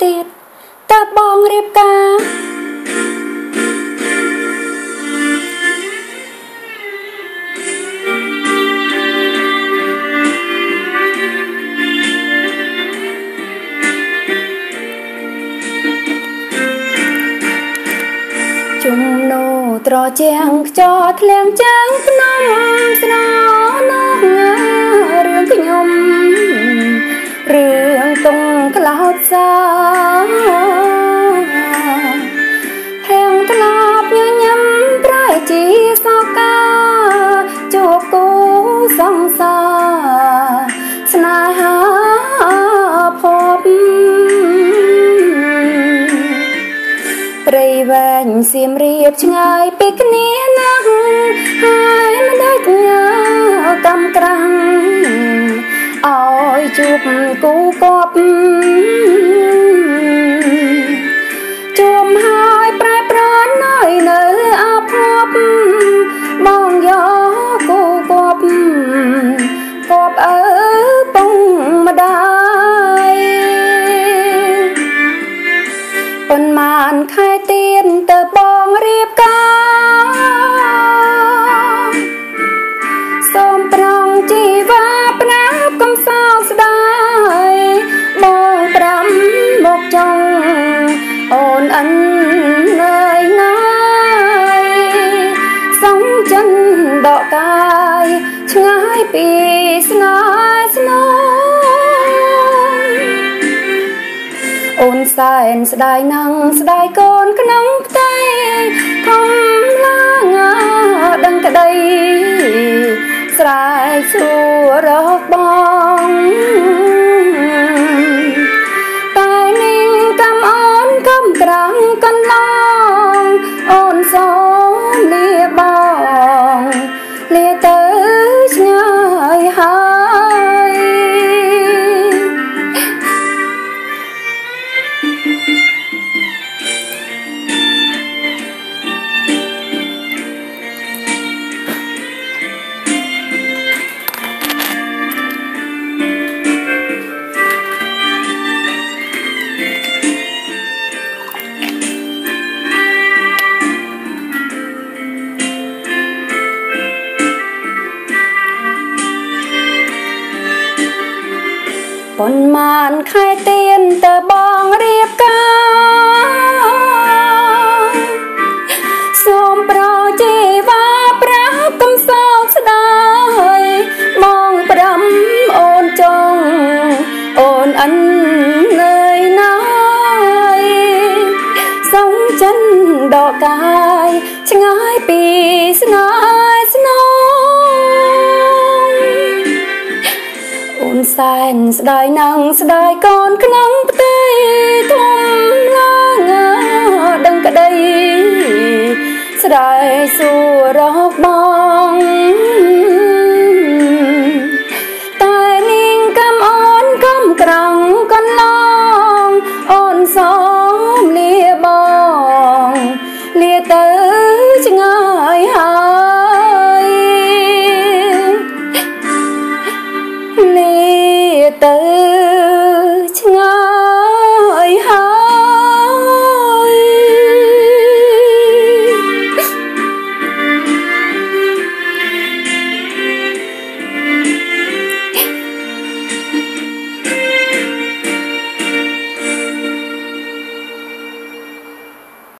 ទៀតតើបងរៀបការជំនោត្រជាងខ្ចោធ្លៀងចាំងភ្នំស្នោនោះរឿងខ្ញុំរឿងតុងក្លោតសាហែងក្លាប់ញញឹមប្រែជាសោកាជួបគូសង្សារស្នេហាភពព្រៃវែងសៀមរាបឆ្ងាយពីគ្នាណាស់ហើយមិនដាច់ញ៉ាកំក្រាំងអើយជួបគូកប់ជួមហើយប្រែប្រាននៅអភពបងយកគូកប់អើពងម្ដាយប៉ុន្មានខែទៀតទៅបងរៀបការសូមប្រងជីវ៉ាផ្នាប់កំសោកស្ដាយបងប្រាំមកចង់អូនអិននៅណាយសងចិនដកកាយឆ្ងាយពីស្នេហ៍ស្នងអូនសែនស្ដាយនឹងស្ដាយកូនក្នុងផ្ទៃធំឡាងដឹងក្ដីស្រែកសួររកបងតែនាងកំអូនកំក្រាំងកន្លងអូនសូមលាបងលាទៅឆ្ងាយហើយប៉ុន្មានខែទៀនតើបងរៀបការសូមប្រជីវ៉ាប្រាប់កំសោកស្ដាយបងប្រាំអូនចង់អូនអិននៅណាយសងចិនដកកាយឆ្ងាយពីស្នេហ៍ស្នងអូនសែនស្ដាយនឹងស្ដាយកូនក្នុងផ្ទៃធំឡាងដឹងក្ដីស្រែកសួររកបង